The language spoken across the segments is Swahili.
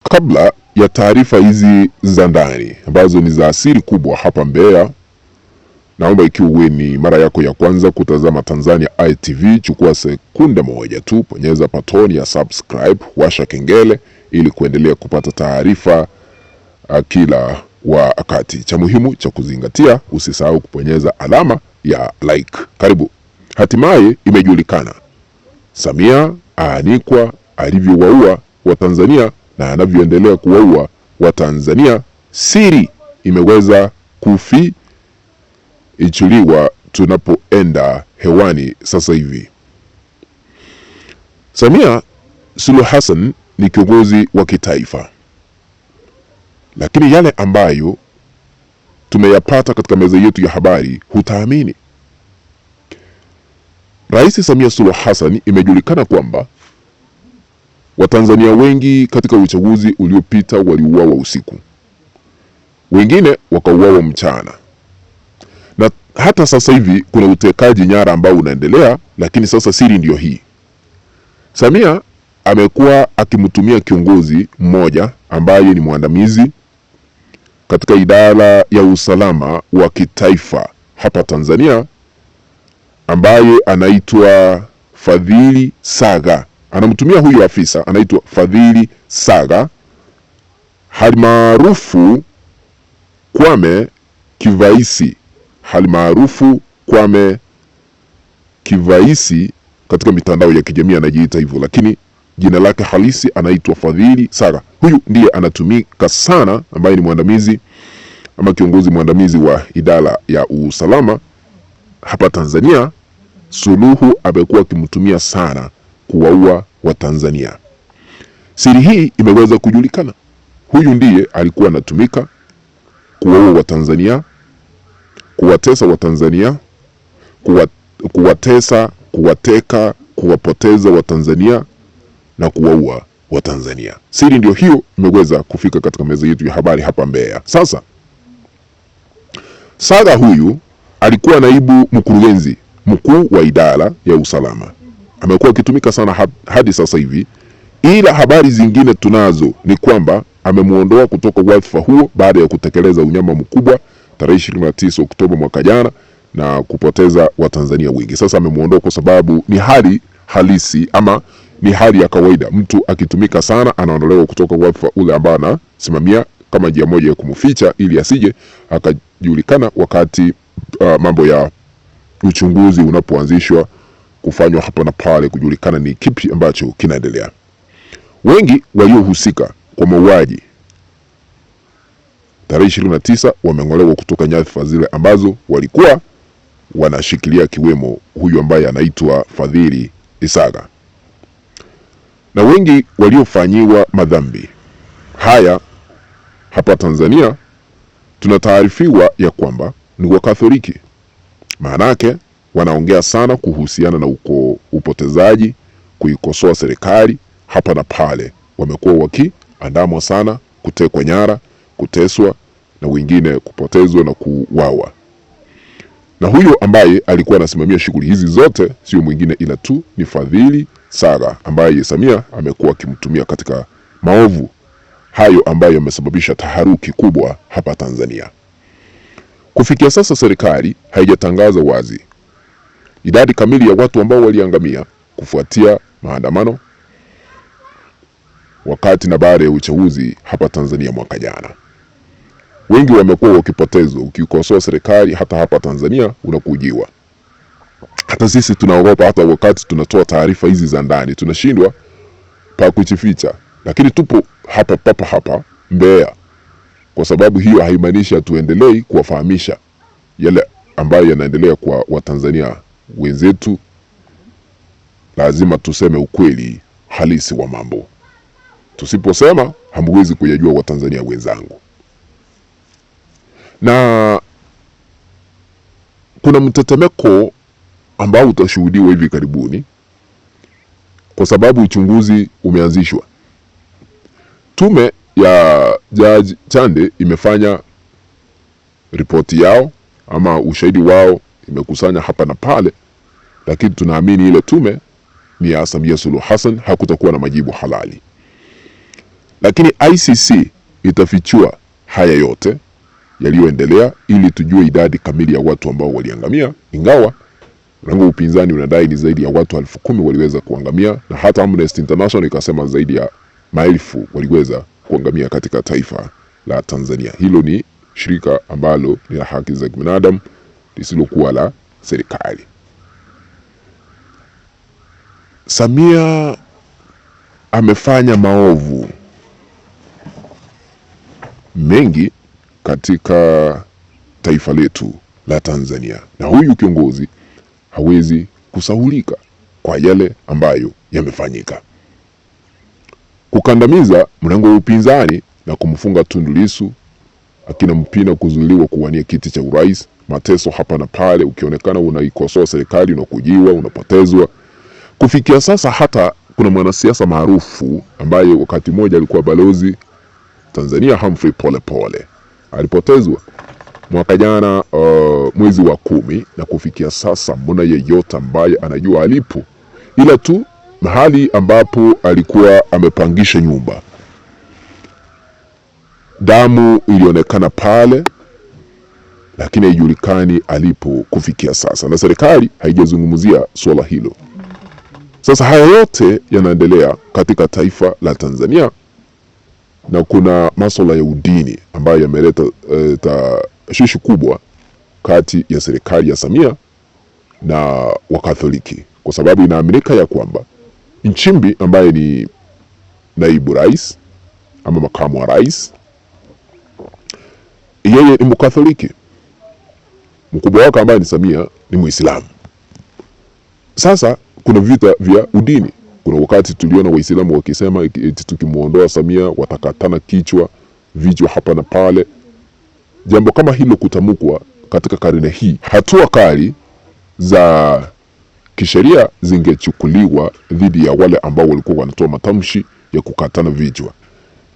Kabla ya taarifa hizi za ndani ambazo ni za asili kubwa hapa Mbeya, naomba ikiwa wewe ni mara yako ya kwanza kutazama Tanzania Eye TV, chukua sekunde moja tu, bonyeza patoni ya subscribe, washa kengele ili kuendelea kupata taarifa kila wakati. Cha muhimu cha kuzingatia, usisahau kubonyeza alama ya like. Karibu. Hatimaye imejulikana Samia aanikwa alivyowaua Watanzania na anavyoendelea kuwaua Watanzania. Siri imeweza kufichuliwa tunapoenda hewani sasa hivi. Samia Suluhu Hassan ni kiongozi wa kitaifa, lakini yale ambayo tumeyapata katika meza yetu ya habari hutaamini. Rais Samia Suluhu Hassan imejulikana kwamba Watanzania wengi katika uchaguzi uliopita waliuawa usiku, wengine wakauawa mchana, na hata sasa hivi kuna utekaji nyara ambao unaendelea. Lakini sasa siri ndiyo hii: Samia amekuwa akimtumia kiongozi mmoja ambaye ni mwandamizi katika idara ya usalama wa kitaifa hapa Tanzania, ambaye anaitwa Fadhili Saga. Anamtumia huyu afisa anaitwa Fadhili Saga, halimaarufu Kwame Kivaisi, halimaarufu Kwame Kivaisi katika mitandao ya kijamii anajiita hivyo, lakini jina lake halisi anaitwa Fadhili Saga. Huyu ndiye anatumika sana, ambaye ni mwandamizi ama kiongozi mwandamizi wa idara ya usalama hapa Tanzania. Suluhu amekuwa akimtumia sana kuwaua Watanzania. Siri hii imeweza kujulikana. Huyu ndiye alikuwa anatumika kuwaua Watanzania, kuwatesa Watanzania, kuwatesa, kuwateka, kuwapoteza Watanzania na kuwaua Watanzania. Siri ndio hiyo imeweza kufika katika meza yetu ya habari hapa Mbeya. Sasa Saga huyu alikuwa naibu mkurugenzi mkuu wa idara ya usalama, amekuwa akitumika sana hadi sasa hivi, ila habari zingine tunazo ni kwamba amemuondoa kutoka wadhifa huo baada ya kutekeleza unyama mkubwa tarehe 29 Oktoba mwaka jana na kupoteza Watanzania wengi. Sasa amemuondoa kwa sababu ni hali halisi ama ni hali ya kawaida. Mtu akitumika sana anaondolewa kutoka wadhifa ule ambao anasimamia kama njia moja ya kumficha ili asije akajulikana wakati mambo ya uchunguzi unapoanzishwa kufanywa hapa na pale, kujulikana ni kipi ambacho kinaendelea. Wengi waliohusika kwa mauaji tarehe 29 wameng'olewa kutoka nyadhifa zile ambazo walikuwa wanashikilia, kiwemo huyu ambaye anaitwa Fadhili Saga. Na wengi waliofanyiwa madhambi haya hapa Tanzania tunataarifiwa ya kwamba ni Wakatholiki. Maanake wanaongea sana kuhusiana na upotezaji, kuikosoa serikali hapa na pale. Wamekuwa wakiandamwa sana, kutekwa nyara, kuteswa na wengine kupotezwa na kuuawa. Na huyo ambaye alikuwa anasimamia shughuli hizi zote sio mwingine ila tu ni Fadhili Saga, ambaye Samia amekuwa akimtumia katika maovu hayo ambayo yamesababisha taharuki kubwa hapa Tanzania. Kufikia sasa serikali haijatangaza wazi idadi kamili ya watu ambao waliangamia kufuatia maandamano wakati na baada ya uchaguzi hapa Tanzania mwaka jana. Wengi wamekuwa wakipotezwa. Ukikosoa serikali hata hapa Tanzania unakujiwa. Hata sisi tunaogopa, hata wakati tunatoa taarifa hizi za ndani tunashindwa pa kujificha, lakini tupo hapa Mbeya. Kwa sababu hiyo haimaanishi tuendelee kuwafahamisha yale ambayo yanaendelea kwa Watanzania wenzetu. Lazima tuseme ukweli halisi wa mambo. Tusiposema hamwezi kuyajua Watanzania wenzangu. Na kuna mtetemeko ambao utashuhudiwa hivi karibuni kwa sababu uchunguzi umeanzishwa. Tume ya Jaji Chande imefanya ripoti yao ama ushahidi wao, imekusanya hapa na pale, lakini tunaamini ile tume ni ya Samia Suluhu Hassan, hakutakuwa na majibu halali. Lakini ICC itafichua haya yote yaliyoendelea ili tujue idadi kamili ya watu ambao waliangamia, ingawa mrengo wa upinzani unadai ni zaidi ya watu 10,000 waliweza kuangamia, na hata Amnesty International ikasema zaidi ya maelfu waliweza kuangamia katika taifa la Tanzania. Hilo ni shirika ambalo ni la haki za binadamu lisilokuwa la serikali. Samia amefanya maovu mengi katika taifa letu la Tanzania, na huyu kiongozi hawezi kusahulika kwa yale ambayo yamefanyika. Kukandamiza mrengo wa upinzani na kumfunga Tundu Lissu, akina Mpina kuzuiliwa kuwania kiti cha urais, mateso hapa na pale, ukionekana unaikosoa serikali unakujiwa, unapotezwa. Kufikia sasa hata kuna mwanasiasa maarufu ambaye wakati mmoja alikuwa balozi Tanzania, Humphrey Polepole, alipotezwa mwaka jana mwezi wa 10, na kufikia sasa mbona yeyote ambaye anajua alipo, ila tu mahali ambapo alikuwa amepangisha nyumba. Damu ilionekana pale, lakini haijulikani alipo kufikia sasa, na serikali haijazungumzia swala hilo. Sasa haya yote yanaendelea katika taifa la Tanzania, na kuna masuala ya udini ambayo yameleta tashwishi kubwa kati ya serikali ya Samia na Wakatholiki, kwa sababu inaaminika ya kwamba Nchimbi ambaye ni naibu rais ama makamu wa rais, yeye ni Mkatholiki, mkubwa wake ambaye ni Samia ni Muislamu. Sasa kuna vita vya udini. Kuna wakati tuliona Waislamu wakisema eti tukimuondoa Samia watakatana vichwa hapa na pale. Jambo kama hilo kutamkwa katika karne hii, hatua kali za kisheria zingechukuliwa dhidi ya wale ambao walikuwa wanatoa matamshi ya kukatana vichwa.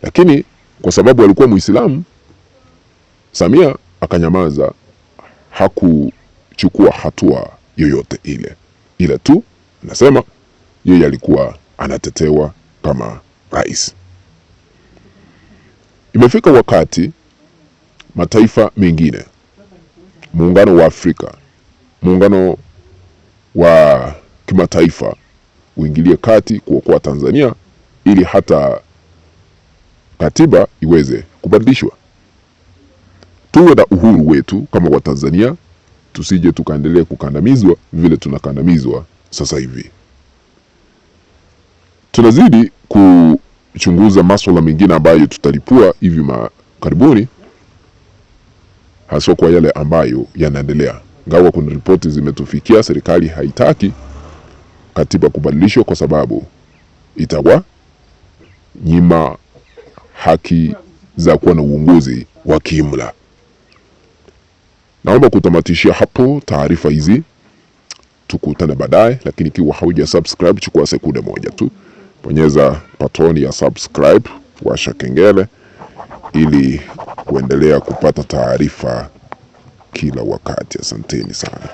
Lakini kwa sababu alikuwa Muislamu, Samia akanyamaza, hakuchukua hatua yoyote ile. Ila tu anasema yeye alikuwa anatetewa kama rais. Imefika wakati mataifa mengine, muungano wa Afrika, muungano wa kimataifa uingilie kati kuokoa Tanzania ili hata katiba iweze kubadilishwa. Tuwe na uhuru wetu kama Watanzania, tusije tukaendelea kukandamizwa vile tunakandamizwa sasa hivi. Tunazidi kuchunguza masuala mengine ambayo tutalipua hivi karibuni, hasa kwa yale ambayo yanaendelea. Ingawa kuna ripoti zimetufikia, serikali haitaki katiba kubadilishwa kwa sababu itawa nyima haki za kuwa na uongozi wa kiimla. Naomba kutamatishia hapo taarifa hizi, tukutane baadaye. Lakini ikiwa hauja subscribe, chukua sekunde moja tu, bonyeza patoni ya subscribe, washa kengele ili kuendelea kupata taarifa kila wakati. Asanteni sana.